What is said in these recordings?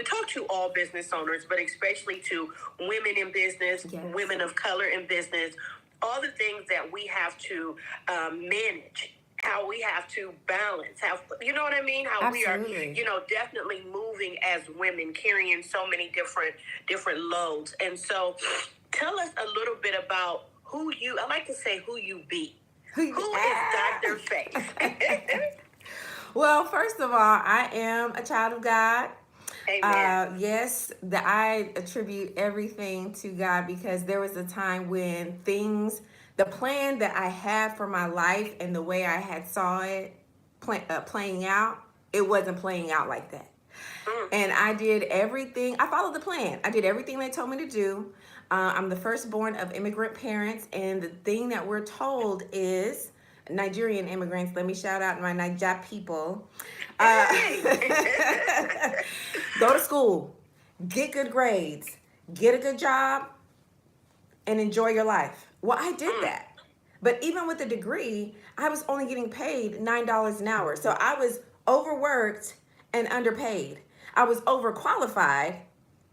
talk to all business owners, but especially to women in business, Yes. women of color in business, all the things that we have to manage, how we have to balance, how, you know what I mean? How Absolutely. we are, definitely moving as women, carrying so many different loads. And so tell us a little bit about I like to say who you be. Who is Dr. Faith? Well, first of all, I am a child of God. Amen. Yes, I attribute everything to God, because there was a time when the plan that I had for my life and the way I had saw it playing out, it wasn't playing out like that. And I did everything. I followed the plan. I did everything they told me to do. I'm the firstborn of immigrant parents, and the thing that we're told is Nigerian immigrants. Let me shout out my Niger people. Go to school, get good grades, get a good job, and enjoy your life. Well, I did that. But even with a degree, I was only getting paid $9 an hour. So I was overworked and underpaid. I was overqualified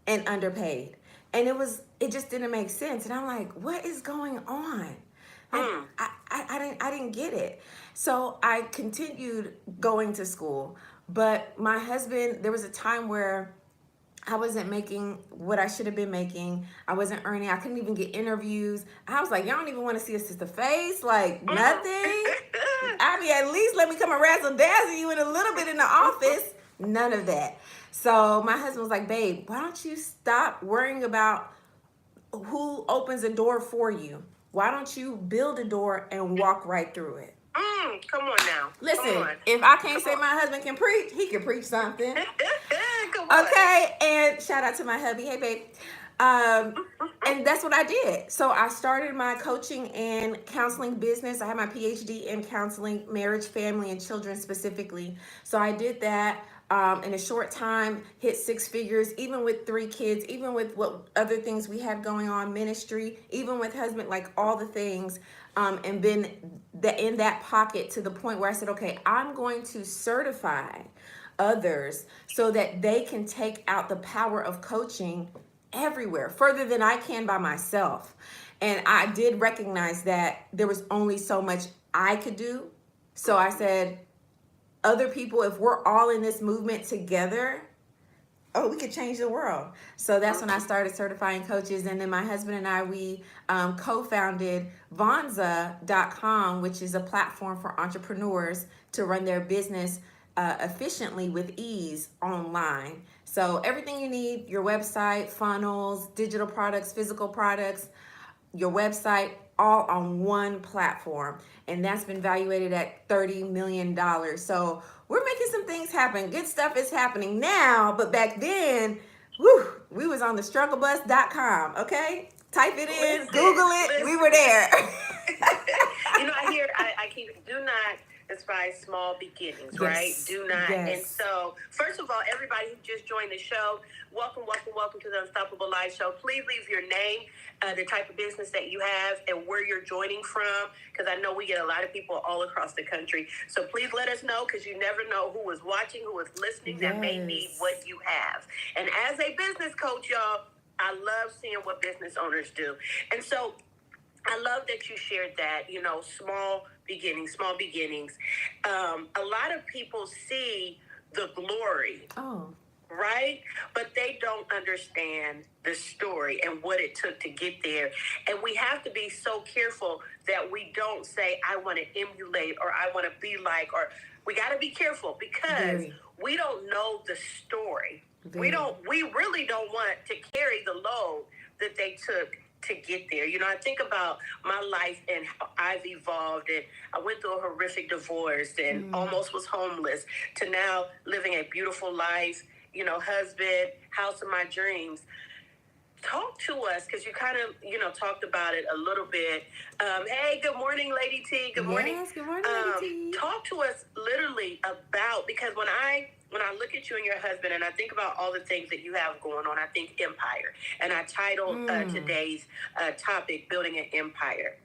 and underpaid. And it just didn't make sense. And I'm like, what is going on? I didn't get it. So I continued going to school. But my husband, there was a time where I wasn't making what I should have been making. I wasn't earning. I couldn't even get interviews. I was like, y'all don't even want to see us sister face, like nothing. I mean, at least let me come and razzle dazzle you in a little bit in the office. None of that. So my husband was like, babe, why don't you stop worrying about who opens a door for you? Why don't you build a door and walk right through it? Come on now. Listen, if I can't say my husband can preach, he can preach something. Come on. Okay, and shout out to my hubby. Hey, babe. And that's what I did. So I started my coaching and counseling business. I have my PhD in counseling, marriage, family, and children specifically. So I did that in a short time, hit 6 figures, even with 3 kids, even with what other things we had going on, ministry, even with husband, like all the things. And been in that pocket to the point where I said, okay, I'm going to certify others so that they can take out the power of coaching everywhere, further than I can by myself. And I did recognize that there was only so much I could do. So I said, other people, if we're all in this movement together, we could change the world. So that's when I started certifying coaches. And then my husband and I, we co-founded Vonza.com, which is a platform for entrepreneurs to run their business efficiently with ease online. So everything you need, your website, funnels, digital products, physical products, your website, all on one platform. And that's been valuated at $30 million. So we're making some things happen. Good stuff is happening now, but back then, we was on the strugglebus.com, okay? Type it in, Google it, we were there. I keep, do not despise small beginnings, right? Do not. Yes. And so, first of all, everybody who just joined the show, welcome to the Unstoppable Life Show. Please leave your name, the type of business that you have, and where you're joining from, because I know we get a lot of people all across the country. So please let us know, because you never know who is watching, who is listening, that may need what you have. And as a business coach, y'all, I love seeing what business owners do. And so I love that you shared that, small beginnings. A lot of people see the glory. Right? But they don't understand the story and what it took to get there. And we have to be so careful that we don't say, I want to emulate, or I want to be like, or we got to be careful, because we don't know the story. We really don't want to carry the load that they took to get there. I think about my life and how I've evolved, and I went through a horrific divorce and almost was homeless, to now living a beautiful life, husband, house of my dreams. Talk to us, because you kind of, talked about it a little bit. Hey, good morning, Lady T. Good morning. Yes, good morning, Lady T. Talk to us literally about, because when I look at you and your husband, and I think about all the things that you have going on, I think empire. And I titled today's topic, Building an Empire.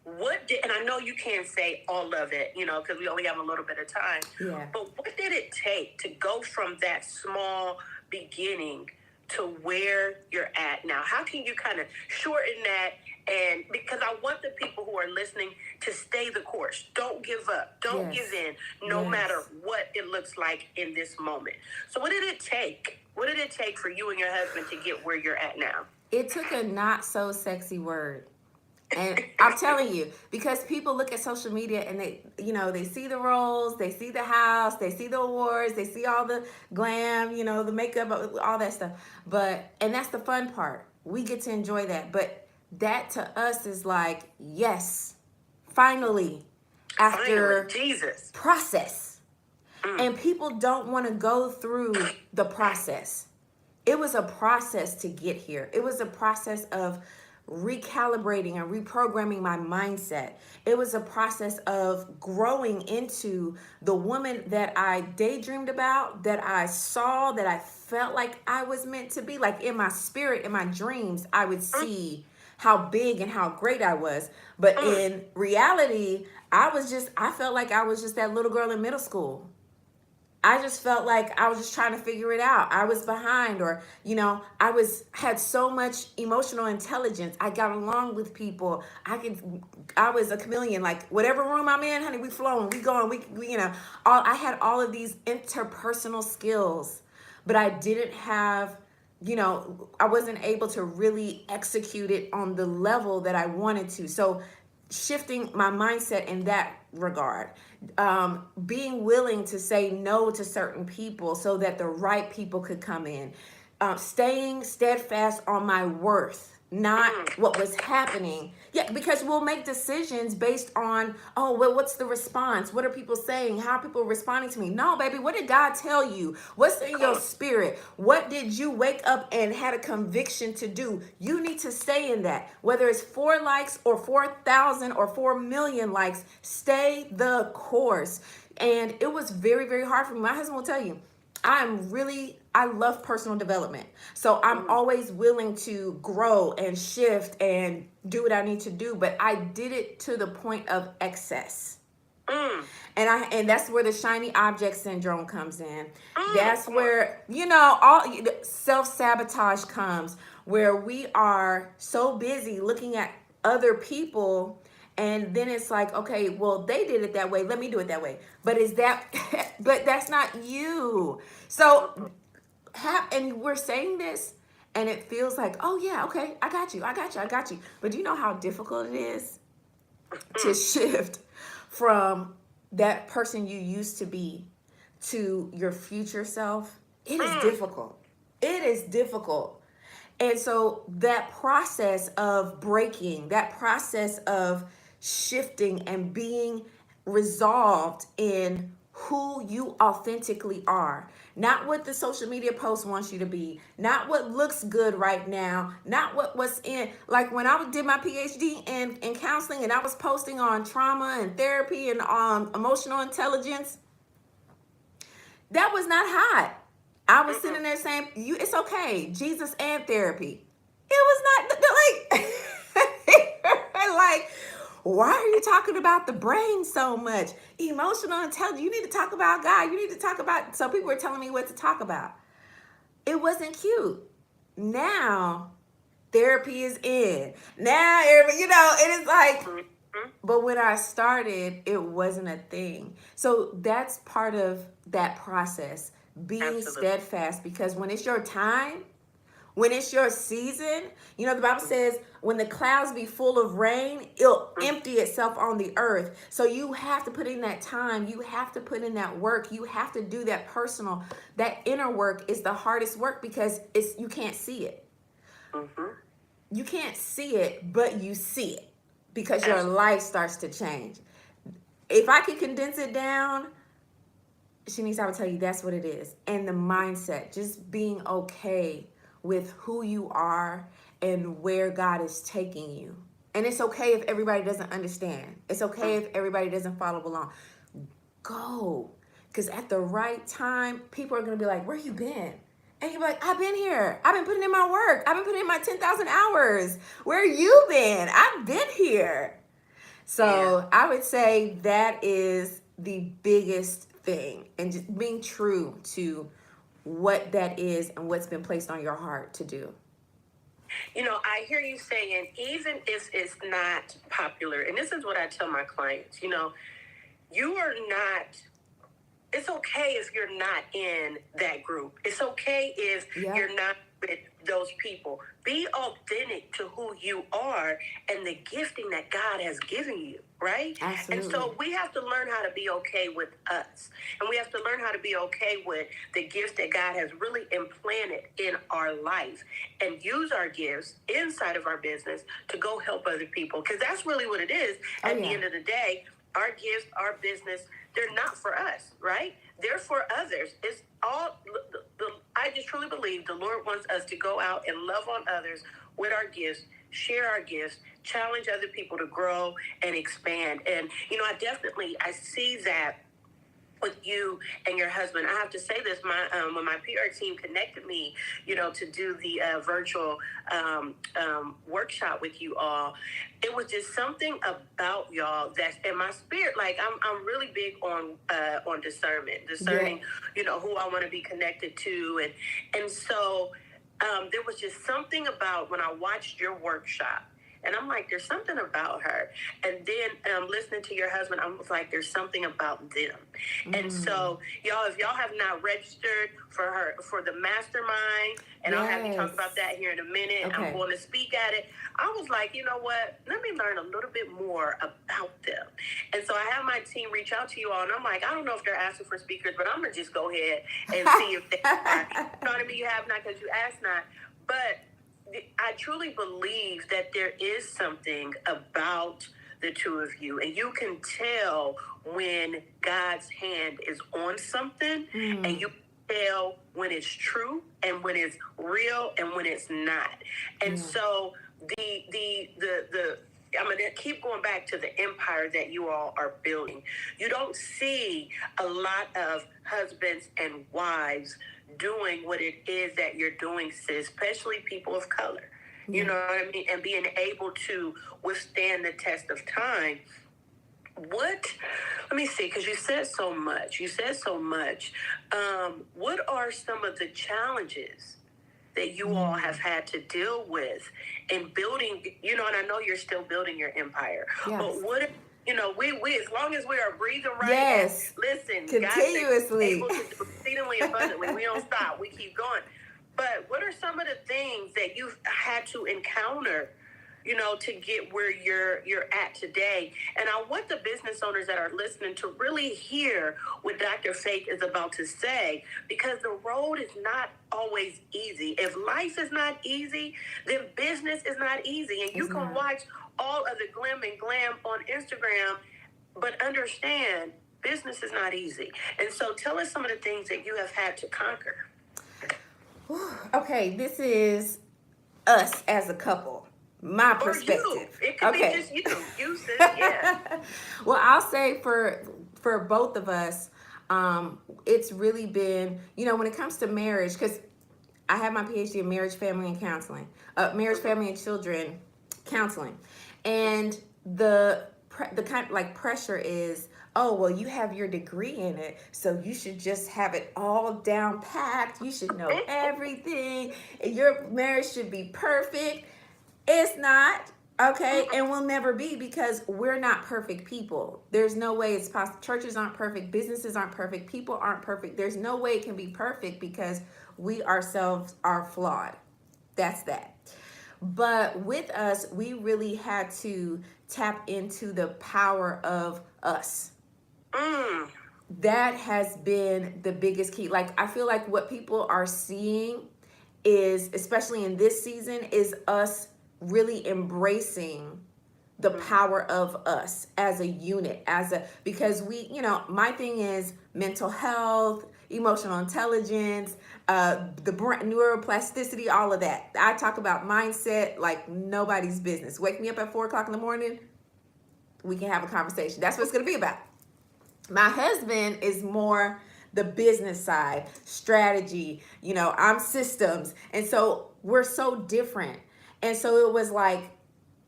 what did, and I know you can't say all of it, you know, because we only have a little bit of time. Yeah. But what did it take to go from that small beginning to where you're at now? How can you kind of shorten that? And because I want the people who are listening to stay the course. Don't give up. Don't Yes. give in, no Yes. matter what it looks like in this moment. So what did it take? What did it take for you and your husband to get where you're at now? It took a not so sexy word. And I'm telling you, because people look at social media and they, you know, they see the roles, they see the house, they see the awards, they see all the glam, you know, the makeup, all that stuff. But, and that's the fun part. We get to enjoy that. But that to us is like, yes, finally, after Jesus. process. And people don't want to go through the process. It was a process to get here. It was a process of recalibrating and reprogramming my mindset. It was a process of growing into the woman that I daydreamed about, that I saw, that I felt like I was meant to be. Like in my spirit, in my dreams, I would see how big and how great I was. But in reality, I felt like I was just that little girl in middle school. I just felt like I was just trying to figure it out. I was behind, or, you know, had so much emotional intelligence. I got along with people. I was a chameleon. Like whatever room I'm in, honey, we flowing, we going, we you know, I had all of these interpersonal skills, but I didn't have, you know, I wasn't able to really execute it on the level that I wanted to. So shifting my mindset in that regard, being willing to say no to certain people so that the right people could come in, staying steadfast on my worth, not what was happening. Yeah, because we'll make decisions based on, oh, well, what's the response? What are people saying? How are people responding to me? No, baby, what did God tell you? What's in your spirit? What did you wake up and had a conviction to do? You need to stay in that. Whether it's 4 likes or 4,000 or 4 million likes, stay the course. And it was very, very hard for me. My husband will tell you, I love personal development. So I'm always willing to grow and shift and do what I need to do. But I did it to the point of excess. And that's where the shiny object syndrome comes in. That's where, you know, all self-sabotage comes, where we are so busy looking at other people. And then it's like, okay, well, they did it that way. Let me do it that way. But but that's not you. So, and we're saying this and it feels like, oh yeah, okay, I got you. But do you know how difficult it is to shift from that person you used to be to your future self? It is difficult. It is difficult. And so that process of breaking, that process of shifting and being resolved in who you authentically are, not what the social media post wants you to be, not what looks good right now, not what was in, like when I did my PhD in counseling and I was posting on trauma and therapy and emotional intelligence, that was not hot. I was sitting there saying, it's okay, Jesus and therapy. It was not like, why are you talking about the brain so much? Emotional intelligence, you need to talk about God. You need to talk about, so people were telling me what to talk about. It wasn't cute. Now, therapy is in. Now, you know, it is like, but when I started, it wasn't a thing. So that's part of that process, being steadfast, because when it's your time, when it's your season, you know, the Bible says when the clouds be full of rain, it'll empty itself on the earth. So you have to put in that time. You have to put in that work. You have to do that personal. That inner work is the hardest work because you can't see it. You can't see it, but you see it because your life starts to change. If I could condense it down, Shanice, I would tell you that's what it is. And the mindset, just being okay with who you are and where God is taking you. And it's okay if everybody doesn't understand. It's okay if everybody doesn't follow along. Go. Because at the right time, people are going to be like, where you been? And you're like, I've been here. I've been putting in my work. I've been putting in my 10,000 hours. Where you been? I've been here. So I would say that is the biggest thing, and just being true to what that is and what's been placed on your heart to do. I hear you saying, even if it's not popular, and this is what I tell my clients, you are not, it's okay if you're not in that group. It's okay if you're not with those people. Be authentic to who you are and the gifting that God has given you, right? Absolutely. And so we have to learn how to be okay with us. And we have to learn how to be okay with the gifts that God has really implanted in our life and use our gifts inside of our business to go help other people. Because that's really what it is. At the end of the day, our gifts, our business, they're not for us, right? They're for others. It's all, I just truly believe the Lord wants us to go out and love on others with our gifts, share our gifts, challenge other people to grow and expand. And, I see that with you and your husband. I have to say this, when my PR team connected me, to do the virtual workshop with you all, it was just something about y'all that's in my spirit. Like I'm really big on discerning, who I want to be connected to, and so there was just something about when I watched your workshop. And I'm like, there's something about her. And then listening to your husband, I was like, there's something about them. And so, y'all, if y'all have not registered for the mastermind, and I'll have you talk about that here in a minute. Okay. I'm going to speak at it. I was like, you know what? Let me learn a little bit more about them. And so I have my team reach out to you all, and I'm like, I don't know if they're asking for speakers, but I'm going to just go ahead and see if they are. You know what I mean? You have not because you asked not. But I truly believe that there is something about the two of you, and you can tell when God's hand is on something, and you tell when it's true and when it's real and when it's not. And so I'm going to keep going back to the empire that you all are building. You don't see a lot of husbands and wives doing what it is that you're doing, sis, especially people of color. You know what I mean? And being able to withstand the test of time. Let me see, because you said so much. What are some of the challenges that you all have had to deal with in building, and I know you're still building your empire, but what, we as long as we are breathing right, listen, continuously, God is able to do exceedingly abundantly. We don't stop. We keep going. But what are some of the things that you've had to encounter, to get where you're at today? And I want the business owners that are listening to really hear what Dr. Faith is about to say, because the road is not always easy. If life is not easy, then business is not easy. And you can watch all of the glim and glam on Instagram, but understand business is not easy. And so tell us some of the things that you have had to conquer. Okay, this is us as a couple. My perspective. Or you. It could be just you, sis. Yeah. Well, I'll say for both of us, it's really been, when it comes to marriage, because I have my PhD in marriage, family, and counseling, marriage, family, and children counseling, and the kind of like pressure is, oh, well, you have your degree in it, so you should just have it all down packed. You should know everything, and your marriage should be perfect. It's not, okay, and will never be, because we're not perfect people. There's no way it's possible. Churches aren't perfect. Businesses aren't perfect. People aren't perfect. There's no way it can be perfect, because we ourselves are flawed. That's that. But with us, we really had to tap into the power of us. That has been the biggest key. Like, I feel like what people are seeing is, especially in this season, is us really embracing the power of us as a unit, because we, my thing is mental health, emotional intelligence, the neuroplasticity, all of that. I talk about mindset like nobody's business. Wake me up at 4:00 in the morning, we can have a conversation. That's what it's going to be about. My husband is more the business side, strategy, I'm systems. And so we're so different. And so it was like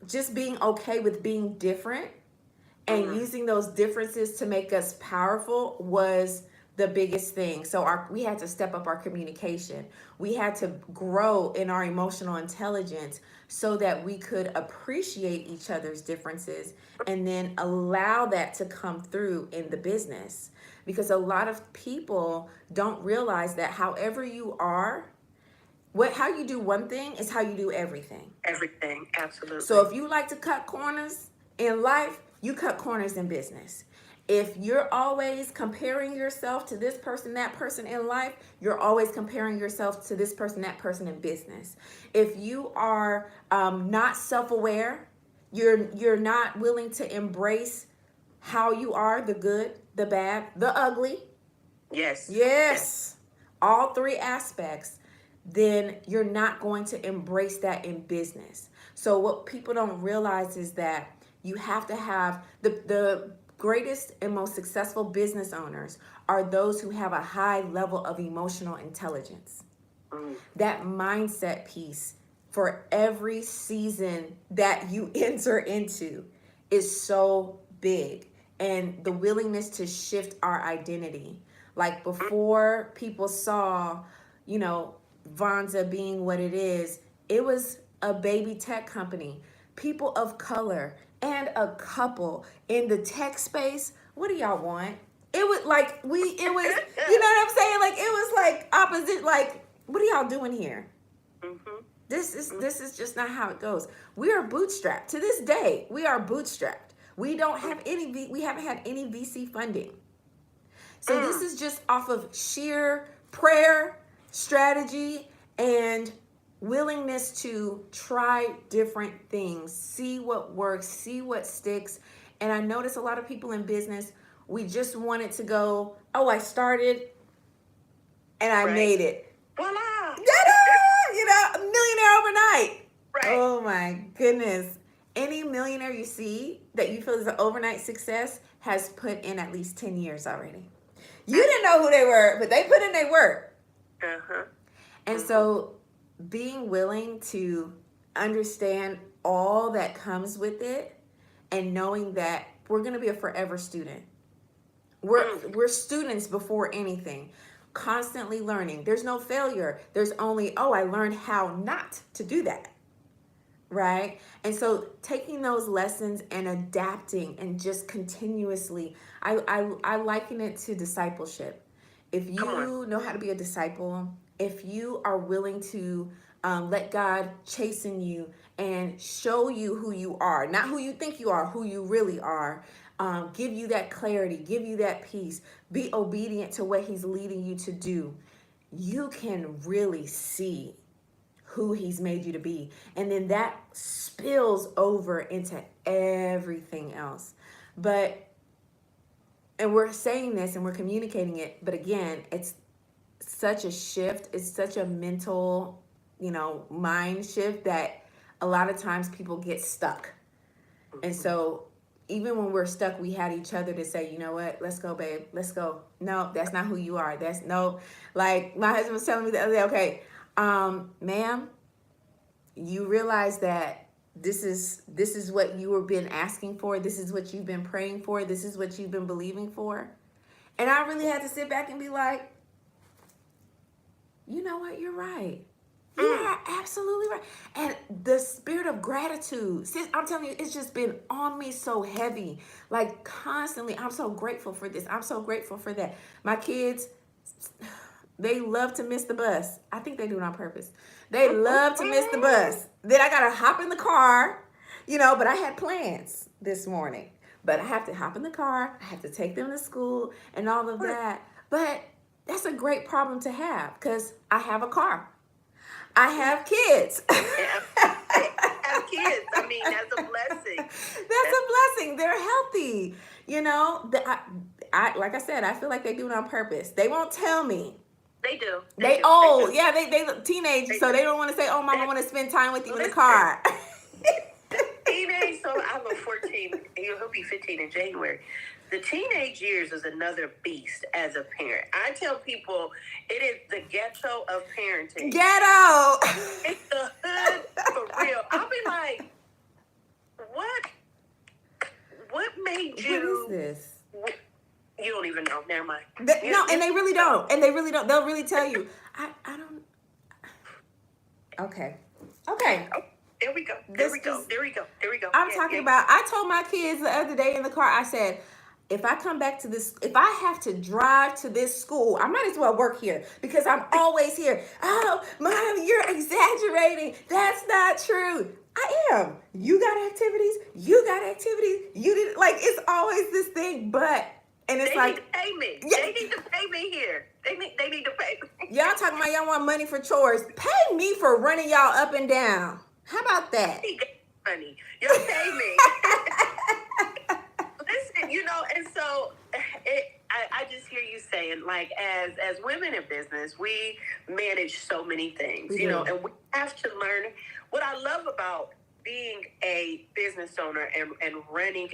just being okay with being different And using those differences to make us powerful was the biggest thing. So we had to step up our communication. We had to grow in our emotional intelligence so that we could appreciate each other's differences and then allow that to come through in the business. Because a lot of people don't realize that however you are, how you do one thing is how you do everything. Everything, absolutely. So if you like to cut corners in life, you cut corners in business. If you're always comparing yourself to this person, that person in life, you're always comparing yourself to this person, that person in business. If you are not self-aware, you're not willing to embrace how you are, the good, the bad, the ugly. Yes. All three aspects. Then you're not going to embrace that in business. So what people don't realize is that you have to have the greatest and most successful business owners are those who have a high level of emotional intelligence. That mindset piece for every season that you enter into is so big. And the willingness to shift our identity. Like before people saw, Vonza being what it is, it was a baby tech company. People of color and a couple in the tech space. What do y'all want? It was like it was, you know what I'm saying? Like it was like opposite, like, what are y'all doing here? This is just not how it goes. We are bootstrapped. To this day, we are bootstrapped. We don't have we haven't had any VC funding. So this is just off of sheer prayer, strategy, and willingness to try different things, see what works, see what sticks. And I notice a lot of people in business, we just want it to go, oh, I started and I made it. Voila! A millionaire overnight. Right. Oh my goodness. Any millionaire you see that you feel is an overnight success has put in at least 10 years already. You didn't know who they were, but they put in their work. And so being willing to understand all that comes with it and knowing that we're going to be a forever student. We're students before anything, constantly learning. There's no failure. There's only, I learned how not to do that. Right? And so taking those lessons and adapting and just continuously, I liken it to discipleship. If you know how to be a disciple, if you are willing to let God chasten you and show you who you are, not who you think you are, who you really are, give you that clarity, give you that peace, be obedient to what he's leading you to do, you can really see who he's made you to be. And then that spills over into everything else. And we're saying this and we're communicating it, but again, it's such a shift. It's such a mental, mind shift that a lot of times people get stuck. And so even when we're stuck, we had each other to say, you know what, let's go, babe, let's go. No, that's not who you are. Like my husband was telling me the other day, okay, ma'am, you realize that this is what you have been asking for. This is what you've been praying for. This is what you've been believing for. And I really had to sit back and be like, you know what? You're right. You are absolutely right. And the spirit of gratitude, sis, I'm telling you, it's just been on me so heavy. Like constantly, I'm so grateful for this. I'm so grateful for that. My kids, they love to miss the bus. I think they do it on purpose. They love to miss the bus. Then I got to hop in the car, but I had plans this morning. But I have to hop in the car. I have to take them to school and all of that. But that's a great problem to have because I have a car. I have kids. I have kids. I mean, that's a blessing. That's a blessing. They're healthy. Like I said, I feel like they do it on purpose. They won't tell me. They do. They old. Yeah, they teenage, so they don't want to say, oh, mom, I want to spend time with you in the car. Teenage, so I have a 14. He'll be 15 in January. The teenage years is another beast as a parent. I tell people it is the ghetto of parenting. Ghetto! It's the hood for real. I'll be like, what made What you? is this? You don't even know. Never mind. No, and they really don't. And they really don't. They'll really tell you. I don't. Okay. Okay. Oh, there we go. There we go. There we go. There we go. I'm talking about, I told my kids the other day in the car, I said, if I come back to this, if I have to drive to this school, I might as well work here because I'm always here. Oh, Mom, you're exaggerating. That's not true. I am. You got activities. You got activities. You didn't, like, it's always this thing, but, and it's they like. Need to pay me. Yeah. They need to pay me here. They need to pay me. Y'all talking about y'all want money for chores. Pay me for running y'all up and down. How about that? Money. You'll pay me. Listen, and so I just hear you saying, like, as women in business, we manage so many things, and we have to learn. What I love about being a business owner and running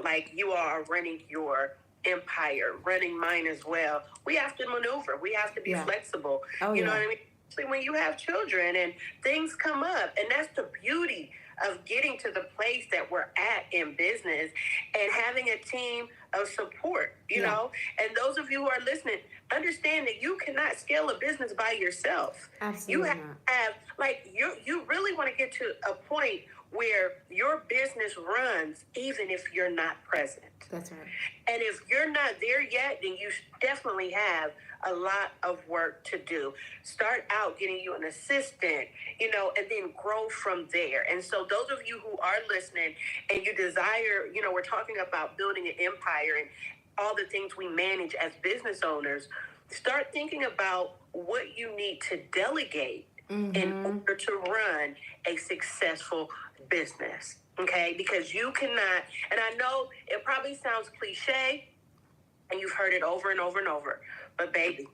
like you are running your empire, running mine as well, we have to maneuver. We have to be flexible. You know what I mean? Especially when you have children and things come up. And that's the beauty of getting to the place that we're at in business and having a team of support, you know. And those of you who are listening, understand that you cannot scale a business by yourself. Absolutely. You have like you really want to get to a point where your business runs even if you're not present. That's right. And if you're not there yet, then you definitely have a lot of work to do. Start out getting you an assistant, and then grow from there. And so those of you who are listening and you desire, we're talking about building an empire and all the things we manage as business owners, start thinking about what you need to delegate in order to run a successful business. Okay, because you cannot, and I know it probably sounds cliche, and you've heard it over and over and over, but baby,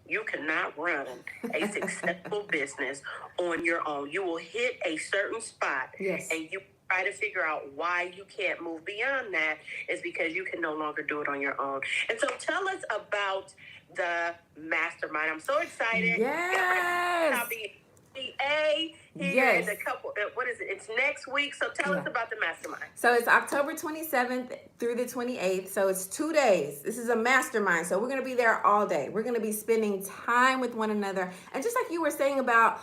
you cannot run a successful business on your own. You will hit a certain spot, and you try to figure out why you can't move beyond that is because you can no longer do it on your own. And so tell us about the mastermind. I'm so excited. Yes. Here is a couple, what is it? It's next week. So tell us about the mastermind. So it's October 27th through the 28th. So it's 2 days. This is a mastermind. So we're going to be there all day. We're going to be spending time with one another. And just like you were saying about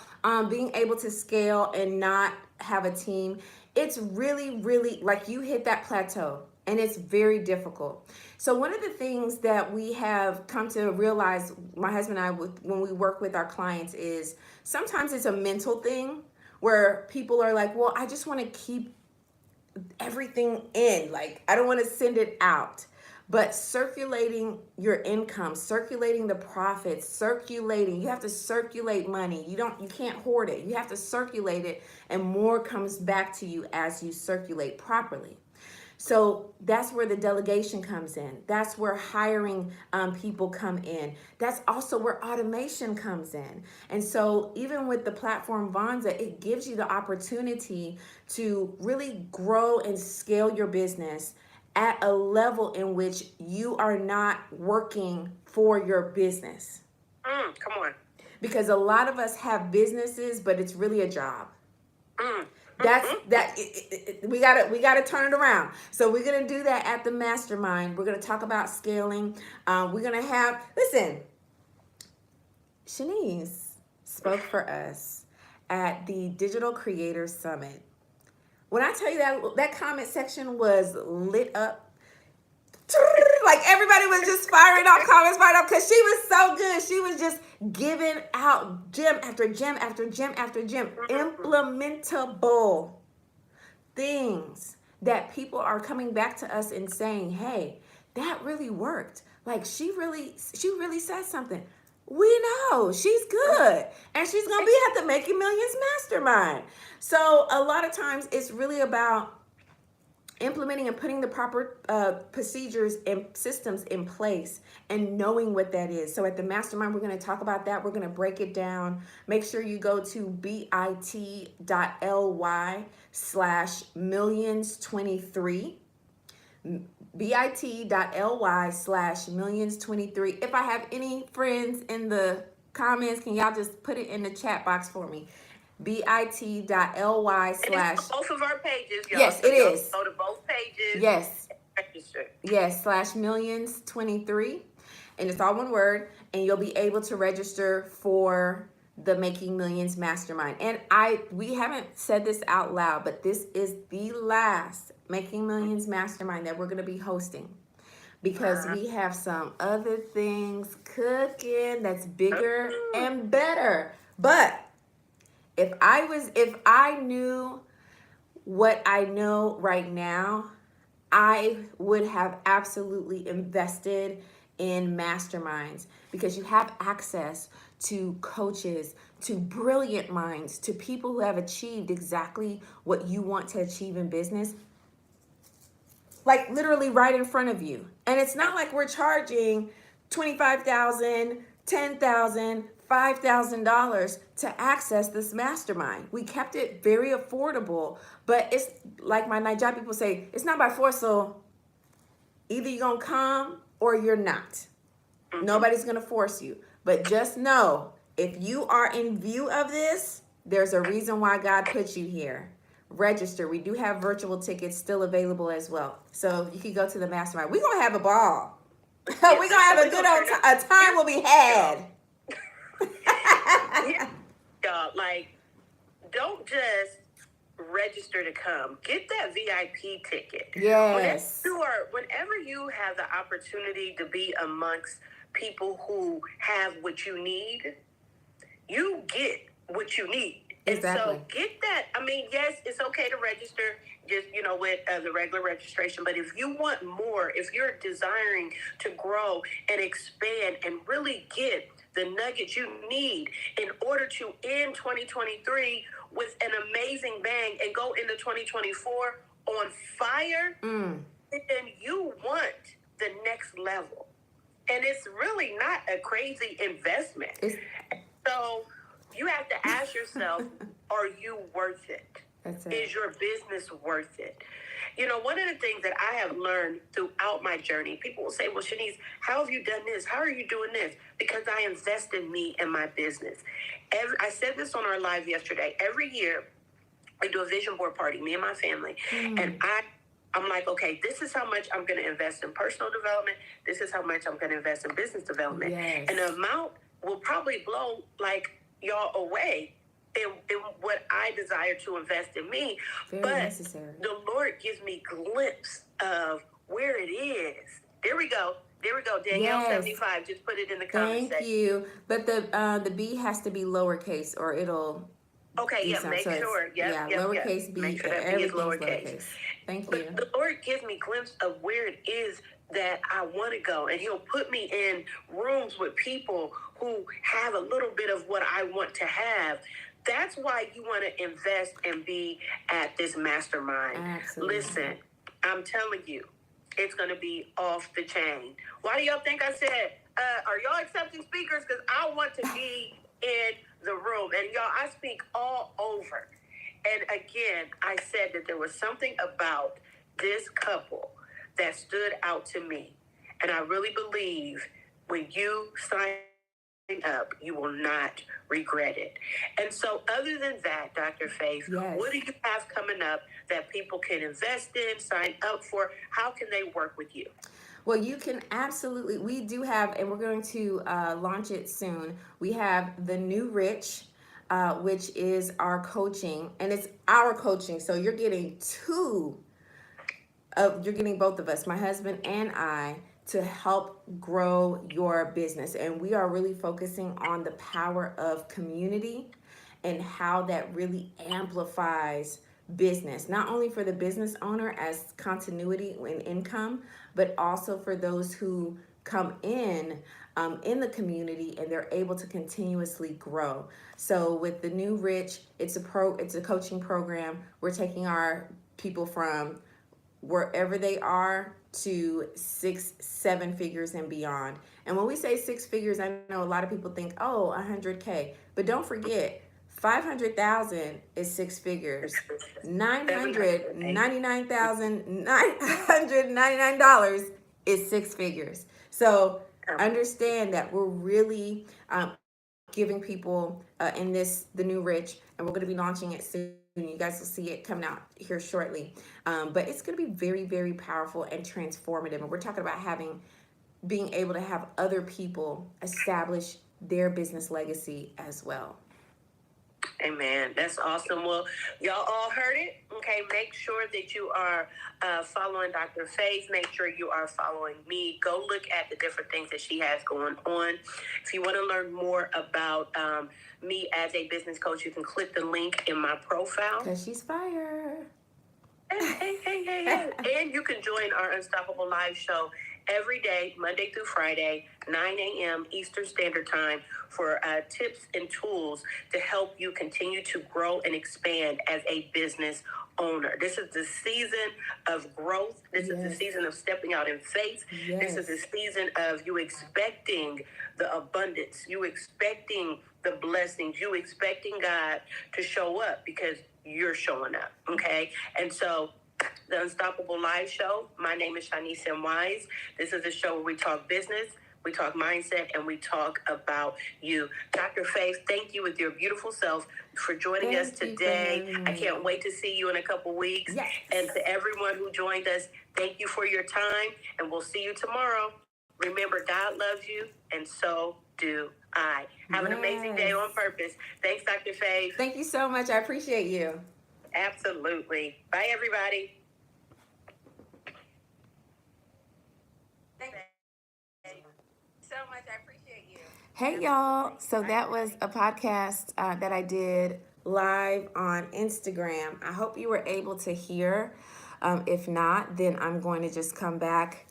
being able to scale and not have a team, it's really, really like you hit that plateau. And it's very difficult. So one of the things that we have come to realize, my husband and I, when we work with our clients, is sometimes it's a mental thing where people are like, well, I just want to keep everything in. Like, I don't want to send it out. But circulating your income, circulating the profits, you have to circulate money. You can't hoard it. You have to circulate it, and more comes back to you as you circulate properly. So that's where the delegation comes in. That's where hiring people come in. That's also where automation comes in. And so even with the platform Vonza, it gives you the opportunity to really grow and scale your business at a level in which you are not working for your business. Come on. Because a lot of us have businesses, but it's really a job. We gotta turn it around. So we're gonna do that at the mastermind. We're gonna talk about scaling. We're gonna have, listen, Shanice spoke for us at the Digital Creators Summit. When I tell you that comment section was lit up, like everybody was just firing off comments, because she was so good. She was just giving out gem after gem after gem after gem, implementable things that people are coming back to us and saying, hey, that really worked. Like she really said something. We know she's good, and she's gonna be at the Making Millions Mastermind. So a lot of times it's really about implementing and putting the proper procedures and systems in place and knowing what that is. So at the mastermind, we're going to talk about that. We're going to break it down. Make sure you go to bit.ly/millions23. bit.ly/millions23. If I have any friends in the comments, can y'all just put it in the chat box for me? bit.ly And it's slash, on both of our pages, y'all. yes, So it y'all is. go to both pages Yes. and register. Yes, slash millions 23. And it's all one word. And you'll be able to register for the Making Millions Mastermind. And we haven't said this out loud, but this is the last Making Millions Mastermind that we're going to be hosting, because we have some other things cooking that's bigger and better. But if I knew what I know right now, I would have absolutely invested in masterminds, because you have access to coaches, to brilliant minds, to people who have achieved exactly what you want to achieve in business, like literally right in front of you. And it's not like we're charging $25,000, $10,000, $5,000 to access this mastermind. We kept it very affordable, but it's like my Nigerian people say, it's not by force. So either you're gonna come or you're not. Nobody's gonna force you. But just know, if you are in view of this, there's a reason why God put you here. Register. We do have virtual tickets still available as well. So you can go to the mastermind. We're gonna have a ball. We're gonna have a good old a time will be had. Yeah, y'all, like, don't just register to come. Get that VIP ticket. Yes. Whenever you have the opportunity to be amongst people who have what you need, you get what you need. Exactly. And so get that. I mean, yes, it's okay to register just, with the regular registration. But if you want more, if you're desiring to grow and expand and really get the nuggets you need in order to end 2023 with an amazing bang and go into 2024 on fire, then you want the next level. And it's really not a crazy investment. So you have to ask yourself, are you worth it? That's it. Is your business worth it? One of the things that I have learned throughout my journey, people will say, well, Shanice, how have you done this? How are you doing this? Because I invest in me and my business. I said this on our live yesterday. Every year, we do a vision board party, me and my family. And I'm like, okay, this is how much I'm going to invest in personal development. This is how much I'm going to invest in business development. Yes. And the amount will probably blow like y'all away in what I desire to invest in me. Very but necessary. The Lord gives me glimpse of where it is. There we go. Danielle 75. Just put it in the comments. Thank you. But the B has to be lowercase, or it'll. Okay, yeah, make sure. Lowercase b. Make sure that B is lowercase. Thank you. But the Lord gives me a glimpse of where it is that I want to go. And He'll put me in rooms with people who have a little bit of what I want to have. That's why you want to invest and be at this mastermind. Absolutely. Listen, I'm telling you, it's going to be off the chain. Why do y'all think I said, are y'all accepting speakers? Because I want to be in the room. And y'all, I speak all over. And again, I said that there was something about this couple that stood out to me. And I really believe when you sign up, you will not regret it. And so other than that, Dr. Faith, what do you have coming up that people can invest in, sign up for? How can they work with you? Well, you can absolutely. We do have, and we're going to launch it soon. We have the New Rich, which is our coaching, and it's our coaching. So you're getting you're getting both of us, my husband and I, to help grow your business. And we are really focusing on the power of community and how that really amplifies business, not only for the business owner as continuity and income, but also for those who come in the community and they're able to continuously grow. So with the New Rich, it's a coaching program. We're taking our people from wherever they are to 6-7 figures and beyond. And when we say 6 figures, I know a lot of people think, oh, 100K, but don't forget, 500,000 is 6 figures. $999,999 is 6 figures. So understand that we're really giving people in the new Rich, and we're going to be launching it soon. You guys will see it coming out here shortly. But it's going to be very, very powerful and transformative. And we're talking about being able to have other people establish their business legacy as well. Amen. That's awesome. Well, y'all all heard it. Okay, make sure that you are following Dr. Faith. Make sure you are following me. Go look at the different things that she has going on. If you want to learn more about me as a business coach, you can click the link in my profile. Because she's fire. Hey. And you can join our Unstoppable Live show every day, Monday through Friday, 9 a.m. Eastern Standard Time, for tips and tools to help you continue to grow and expand as a business owner. This is the season of growth. This is the season of stepping out in faith. This is the season of you expecting the abundance, you expecting the blessings, you expecting God to show up because you're showing up, okay? And so the Unstoppable Live show, my name is Shanice M. Wise. This is a show where we talk business, we talk mindset, and we talk about you. Dr. Faith, thank you with your beautiful self for joining us today. I can't wait to see you in a couple weeks. Yes. And to everyone who joined us, thank you for your time, and we'll see you tomorrow. Remember, God loves you, and so do I. Have an amazing day on purpose. Thanks, Dr. Faith. Thank you so much. I appreciate you. Absolutely. Bye, everybody. Thank you so much. I appreciate you. Hey, y'all. So that was a podcast that I did live on Instagram. I hope you were able to hear. If not, then I'm going to just come back,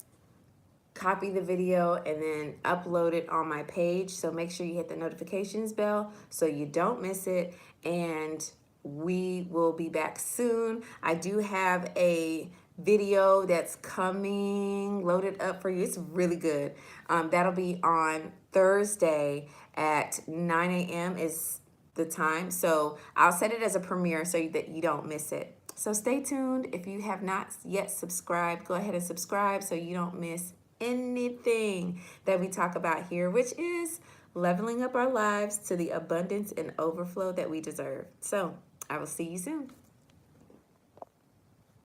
copy the video, and then upload it on my page. So make sure you hit the notifications bell so you don't miss it. And we will be back soon. I do have a video that's coming loaded up for you. It's really good. That'll be on Thursday at 9 a.m. is the time. So I'll set it as a premiere so that you don't miss it. So stay tuned. If you have not yet subscribed, go ahead and subscribe so you don't miss anything that we talk about here, which is leveling up our lives to the abundance and overflow that we deserve. So I will see you soon.